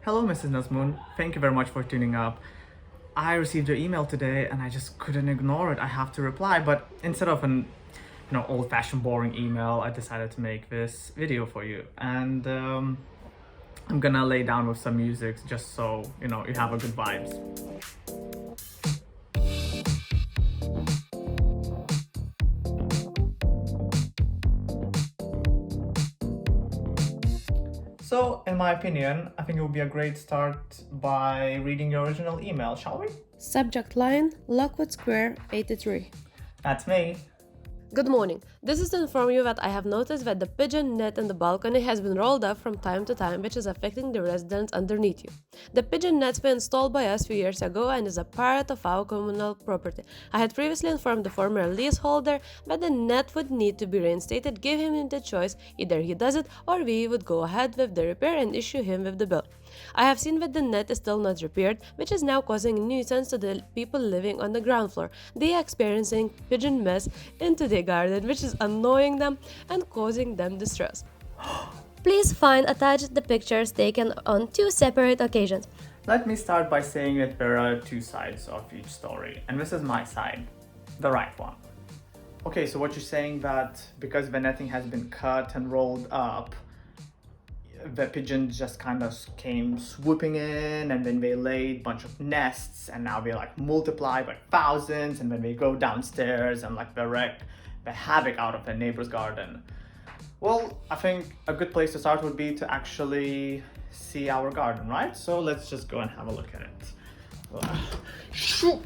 Hello, Mrs. Nazmoon. Thank you very much for tuning up. I received your email today and I just couldn't ignore it. I have to reply, but instead of an old-fashioned boring email, I decided to make this video for you. And I'm gonna lay down with some music just so you have a good vibes. So, in my opinion, I think it would be a great start by reading your original email, shall we? Subject line, Lockwood Square, 83. That's me. Good morning. This is to inform you that I have noticed that the pigeon net in the balcony has been rolled up from time to time, which is affecting the residents underneath you. The pigeon nets were installed by us a few years ago and is a part of our communal property. I had previously informed the former leaseholder that the net would need to be reinstated, give him the choice, either he does it or we would go ahead with the repair and issue him with the bill. I have seen that the net is still not repaired, which is now causing a nuisance to the people living on the ground floor. They are experiencing pigeon mess into their garden, which is annoying them and causing them distress. Please find attached the pictures taken on 2 separate occasions. Let me start by saying that there are 2 sides of each story, and this is my side, the right one. Okay, so what you're saying that because the netting has been cut and rolled up, the pigeons just kind of came swooping in, and then they laid a bunch of nests, and now they multiply by thousands, and then they go downstairs and they wreck the havoc out of their neighbor's garden. Well, I think a good place to start would be to actually see our garden, right? So let's just go and have a look at it. Shoot!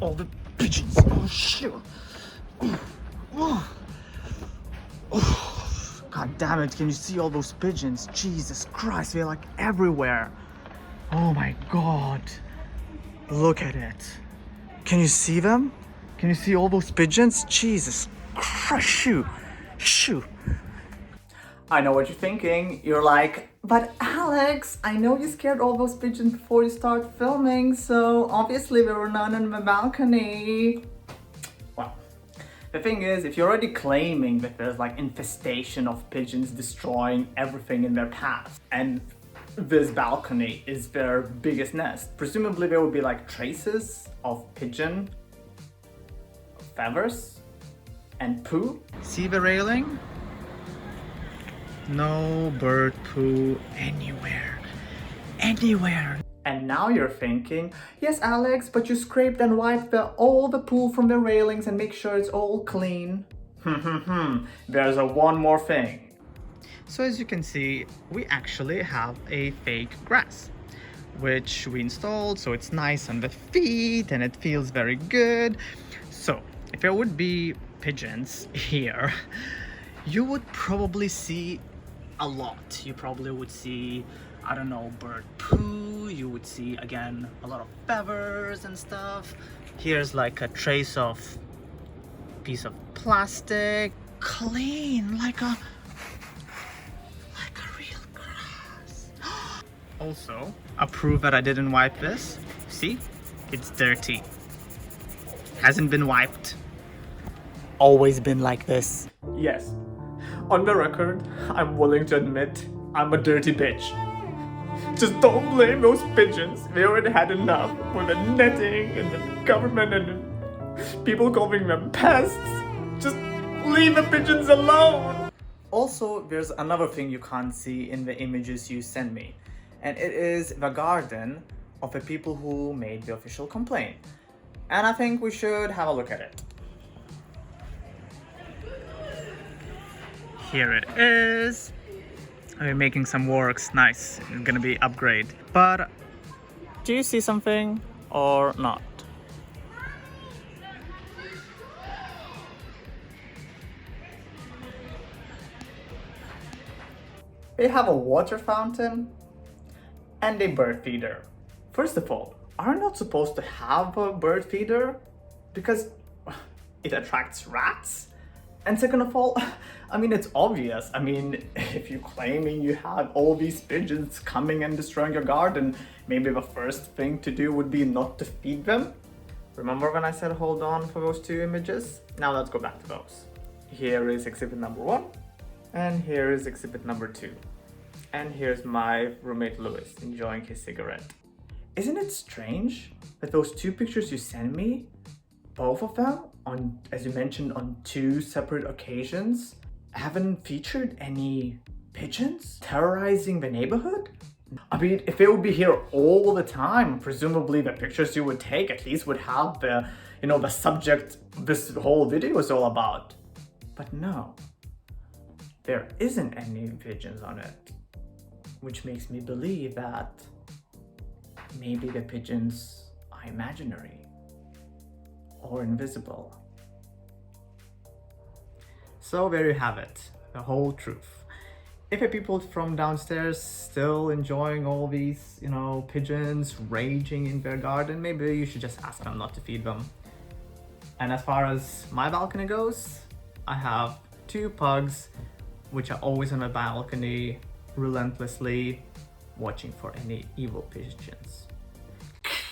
All the pigeons! Oh, shoot! God damn it, can you see all those pigeons? Jesus Christ, they're everywhere. Oh my god. Look at it. Can you see them? Can you see all those pigeons? Jesus Christ, shoo. I know what you're thinking. You're like, but Alex, I know you scared all those pigeons before you start filming, so obviously there were none in the balcony. Well, the thing is, if you're already claiming that there's infestation of pigeons destroying everything in their path, and this balcony is their biggest nest, presumably there would be traces of pigeon feathers and poo. See the railing? No bird poo anywhere. And now you're thinking, yes, Alex, but you scraped and wiped all the poo from the railings and make sure it's all clean. There's one more thing. So as you can see, we actually have a fake grass, which we installed so it's nice on the feet and it feels very good. So if there would be pigeons here, you would probably see a lot. You probably would see, I don't know, bird poo. You would see, again, a lot of feathers and stuff. Here's a trace of piece of plastic, clean, like a real grass. Also, a proof that I didn't wipe this. See, it's dirty. Hasn't been wiped. Always been like this. Yes, on the record, I'm willing to admit I'm a dirty bitch. Just don't blame those pigeons. They already had enough with the netting and the government and the people calling them pests. Just leave the pigeons alone. Also, there's another thing you can't see in the images you send me, and it is the garden of the people who made the official complaint. And I think we should have a look at it. Here it is. We're making some works. Nice. It's gonna be upgrade. But do you see something or not? They have a water fountain and a bird feeder. First of all, are not supposed to have a bird feeder because it attracts rats? And second of all, I mean, it's obvious. I mean, if you're claiming you have all these pigeons coming and destroying your garden, maybe the first thing to do would be not to feed them. Remember when I said hold on for those 2 images? Now let's go back to those. Here is exhibit number 1, and here is exhibit number 2. And here's my roommate Louis enjoying his cigarette. Isn't it strange that those two pictures you sent me, both of them, on, as you mentioned, on two separate occasions, haven't featured any pigeons terrorizing the neighborhood? I mean, if they would be here all the time, presumably the pictures you would take at least would have the, the subject this whole video is all about. But no, there isn't any pigeons on it, which makes me believe that maybe the pigeons are imaginary or invisible. So there you have it, the whole truth. If the people from downstairs still enjoying all these, pigeons raging in their garden, maybe you should just ask them not to feed them. And as far as my balcony goes, I have two pugs, which are always on my balcony, relentlessly watching for any evil pigeons.